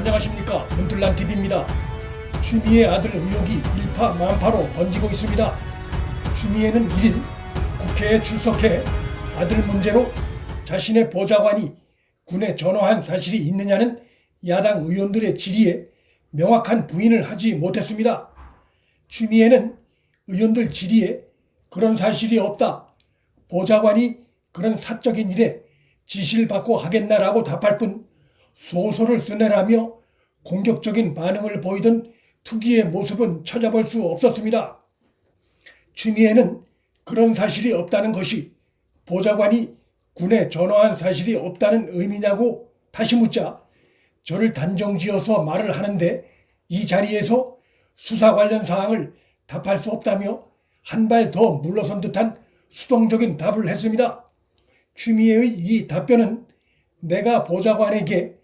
안녕하십니까, 문틀란TV입니다. 추미애 아들 의혹이 일파만파로 번지고 있습니다. 추미애는 1일 국회에 출석해 아들 문제로 자신의 보좌관이 군에 전화한 사실이 있느냐는 야당 의원들의 질의에 명확한 부인을 하지 못했습니다. 추미애는 의원들 질의에 그런 사실이 없다, 보좌관이 그런 사적인 일에 지시를 받고 하겠나라고 답할 뿐 소설을 쓰내라며 공격적인 반응을 보이던 특유의 모습은 찾아볼 수 없었습니다. 추미애는 그런 사실이 없다는 것이 보좌관이 군에 전화한 사실이 없다는 의미냐고 다시 묻자 저를 단정지어서 말을 하는데 이 자리에서 수사 관련 사항을 답할 수 없다며 한 발 더 물러선 듯한 수동적인 답을 했습니다. 추미애의 이 답변은 내가 보좌관에게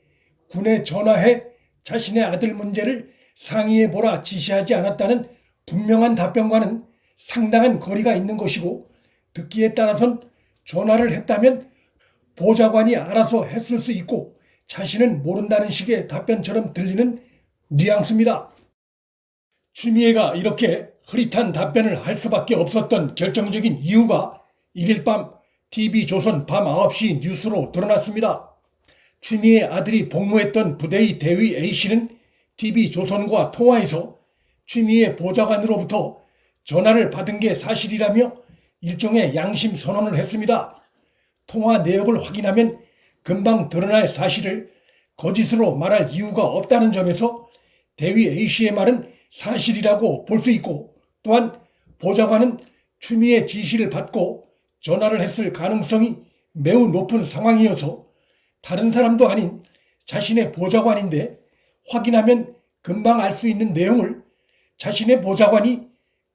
군에 전화해 자신의 아들 문제를 상의해보라 지시하지 않았다는 분명한 답변과는 상당한 거리가 있는 것이고, 듣기에 따라선 전화를 했다면 보좌관이 알아서 했을 수 있고 자신은 모른다는 식의 답변처럼 들리는 뉘앙스입니다. 추미애가 이렇게 흐릿한 답변을 할 수밖에 없었던 결정적인 이유가 1일 밤 TV조선 밤 9시 뉴스로 드러났습니다. 추미애 아들이 복무했던 부대의 대위 A씨는 TV조선과 통화해서 추미애 보좌관으로부터 전화를 받은 게 사실이라며 일종의 양심 선언을 했습니다. 통화 내역을 확인하면 금방 드러날 사실을 거짓으로 말할 이유가 없다는 점에서 대위 A씨의 말은 사실이라고 볼 수 있고, 또한 보좌관은 추미애 지시를 받고 전화를 했을 가능성이 매우 높은 상황이어서 다른 사람도 아닌 자신의 보좌관인데 확인하면 금방 알 수 있는 내용을 자신의 보좌관이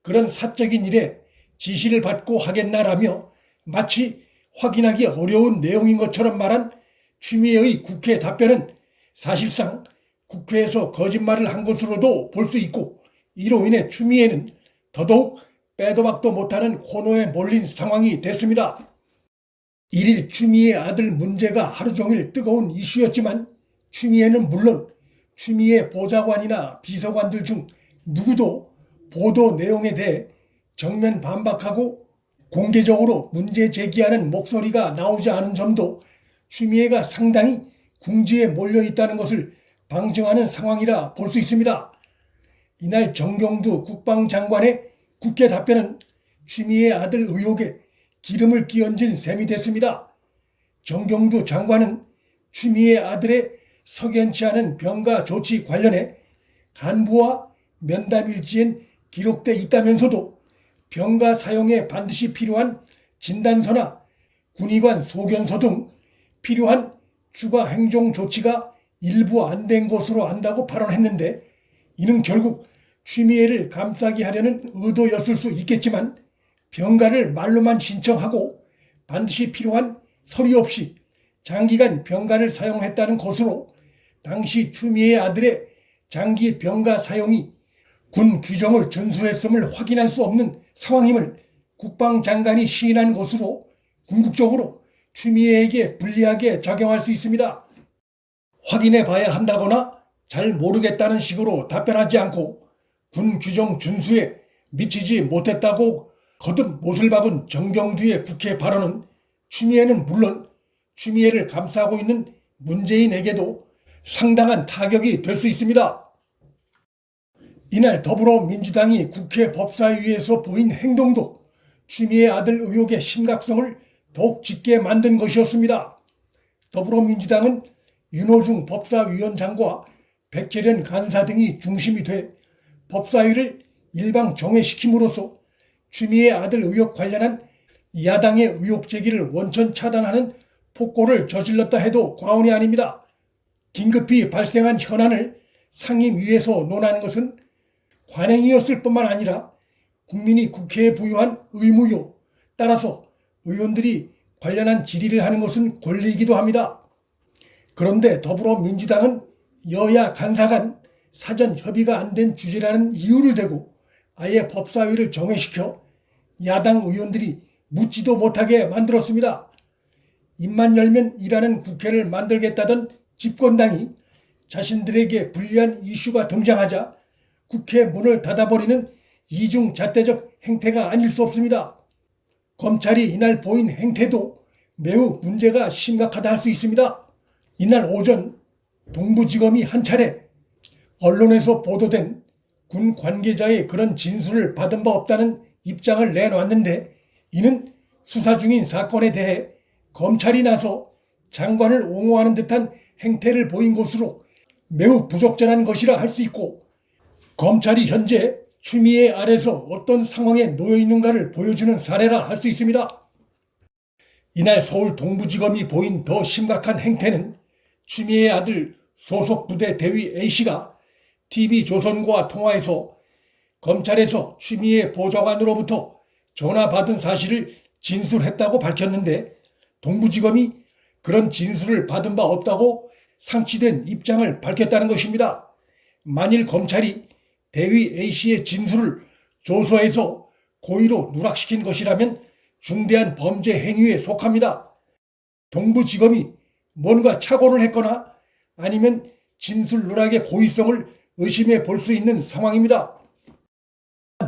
그런 사적인 일에 지시를 받고 하겠나라며 마치 확인하기 어려운 내용인 것처럼 말한 추미애의 국회 답변은 사실상 국회에서 거짓말을 한 것으로도 볼 수 있고, 이로 인해 추미애는 더더욱 빼도 박도 못하는 코너에 몰린 상황이 됐습니다. 1일 추미애 아들 문제가 하루 종일 뜨거운 이슈였지만 추미애는 물론 추미애 보좌관이나 비서관들 중 누구도 보도 내용에 대해 정면 반박하고 공개적으로 문제 제기하는 목소리가 나오지 않은 점도 추미애가 상당히 궁지에 몰려 있다는 것을 방증하는 상황이라 볼 수 있습니다. 이날 정경두 국방장관의 국회 답변은 추미애 아들 의혹에 기름을 끼얹은 셈이 됐습니다. 정경두 장관은 추미애 아들의 석연치 않은 병가 조치 관련해 간부와 면담일지엔 기록돼 있다면서도 병가 사용에 반드시 필요한 진단서나 군의관 소견서 등 필요한 추가 행정 조치가 일부 안 된 것으로 안다고 발언했는데, 이는 결국 추미애를 감싸게 하려는 의도였을 수 있겠지만 병가를 말로만 신청하고 반드시 필요한 서류 없이 장기간 병가를 사용했다는 것으로 당시 추미애 아들의 장기 병가 사용이 군 규정을 준수했음을 확인할 수 없는 상황임을 국방장관이 시인한 것으로 궁극적으로 추미애에게 불리하게 작용할 수 있습니다. 확인해 봐야 한다거나 잘 모르겠다는 식으로 답변하지 않고 군 규정 준수에 미치지 못했다고 거듭 못을 박은 정경두의 국회 발언은 추미애는 물론 추미애를 감싸고 있는 문재인에게도 상당한 타격이 될 수 있습니다. 이날 더불어민주당이 국회 법사위에서 보인 행동도 추미애 아들 의혹의 심각성을 더욱 짙게 만든 것이었습니다. 더불어민주당은 윤호중 법사위원장과 백혜련 간사 등이 중심이 돼 법사위를 일방 정회시킴으로써 추미애 아들 의혹 관련한 야당의 의혹 제기를 원천 차단하는 폭거를 저질렀다 해도 과언이 아닙니다. 긴급히 발생한 현안을 상임위에서 논하는 것은 관행이었을 뿐만 아니라 국민이 국회에 부여한 의무요, 따라서 의원들이 관련한 질의를 하는 것은 권리이기도 합니다. 그런데 더불어민주당은 여야 간사 간 사전 협의가 안 된 주제라는 이유를 대고 아예 법사위를 정회시켜 야당 의원들이 묻지도 못하게 만들었습니다. 입만 열면 일하는 국회를 만들겠다던 집권당이 자신들에게 불리한 이슈가 등장하자 국회 문을 닫아버리는 이중잣대적 행태가 아닐 수 없습니다. 검찰이 이날 보인 행태도 매우 문제가 심각하다 할 수 있습니다. 이날 오전 동부지검이 한 차례 언론에서 보도된 군 관계자의 그런 진술을 받은 바 없다는 입장을 내놓았는데, 이는 수사 중인 사건에 대해 검찰이 나서 장관을 옹호하는 듯한 행태를 보인 것으로 매우 부적절한 것이라 할 수 있고, 검찰이 현재 추미애 아래서 어떤 상황에 놓여 있는가를 보여주는 사례라 할 수 있습니다. 이날 서울 동부지검이 보인 더 심각한 행태는 추미애 아들 소속 부대 대위 A씨가 TV조선과 통화해서 검찰에서 추미애 보좌관으로부터 전화 받은 사실을 진술했다고 밝혔는데, 동부지검이 그런 진술을 받은 바 없다고 상치된 입장을 밝혔다는 것입니다. 만일 검찰이 대위 A씨의 진술을 조서에서 고의로 누락시킨 것이라면 중대한 범죄 행위에 속합니다. 동부지검이 뭔가 착오를 했거나 아니면 진술 누락의 고의성을 의심해 볼 수 있는 상황입니다.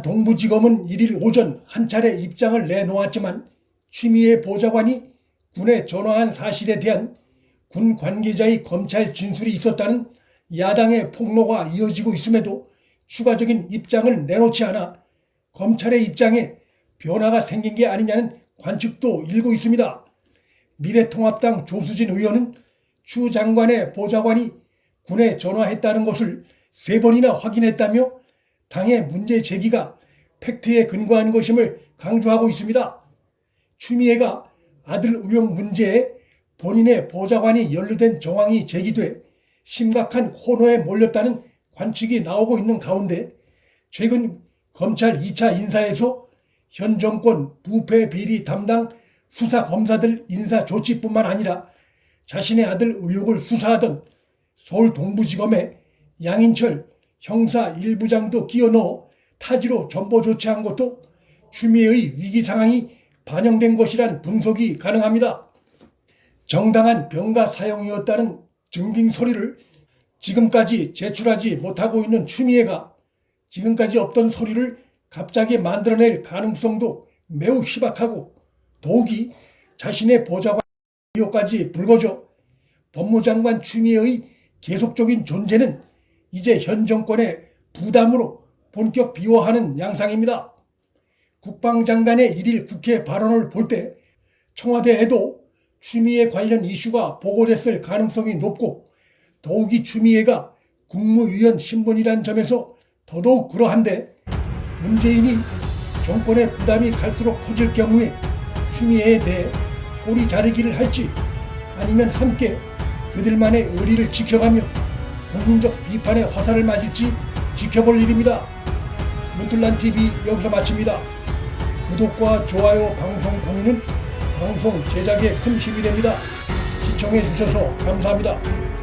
동부지검은 1일 오전 한 차례 입장을 내놓았지만 추미애 보좌관이 군에 전화한 사실에 대한 군 관계자의 검찰 진술이 있었다는 야당의 폭로가 이어지고 있음에도 추가적인 입장을 내놓지 않아 검찰의 입장에 변화가 생긴 게 아니냐는 관측도 일고 있습니다. 미래통합당 조수진 의원은 추 장관의 보좌관이 군에 전화했다는 것을 3번이나 확인했다며 당의 문제 제기가 팩트에 근거한 것임을 강조하고 있습니다. 추미애가 아들 의혹 문제에 본인의 보좌관이 연루된 정황이 제기돼 심각한 코너에 몰렸다는 관측이 나오고 있는 가운데, 최근 검찰 2차 인사에서 현 정권 부패 비리 담당 수사검사들 인사 조치뿐만 아니라 자신의 아들 의혹을 수사하던 서울 동부지검의 양인철 형사 1부장도 끼워넣어 타지로 전보 조치한 것도 추미애의 위기 상황이 반영된 것이란 분석이 가능합니다. 정당한 병가 사용이었다는 증빙 서류를 지금까지 제출하지 못하고 있는 추미애가 지금까지 없던 서류를 갑자기 만들어낼 가능성도 매우 희박하고, 더욱이 자신의 보좌관 의혹까지 불거져 법무장관 추미애의 계속적인 존재는 이제 현 정권의 부담으로 본격 비호하는 양상입니다. 국방장관의 1일 국회 발언을 볼 때 청와대에도 추미애 관련 이슈가 보고됐을 가능성이 높고, 더욱이 추미애가 국무위원 신분이란 점에서 더더욱 그러한데, 문재인이 정권의 부담이 갈수록 커질 경우에 추미애에 대해 꼬리 자르기를 할지 아니면 함께 그들만의 의리를 지켜가며 국민적 비판의 화살을 맞을지 지켜볼 일입니다. 문틀란TV 여기서 마칩니다. 구독과 좋아요, 방송 공유는 방송 제작에 큰 힘이 됩니다. 시청해 주셔서 감사합니다.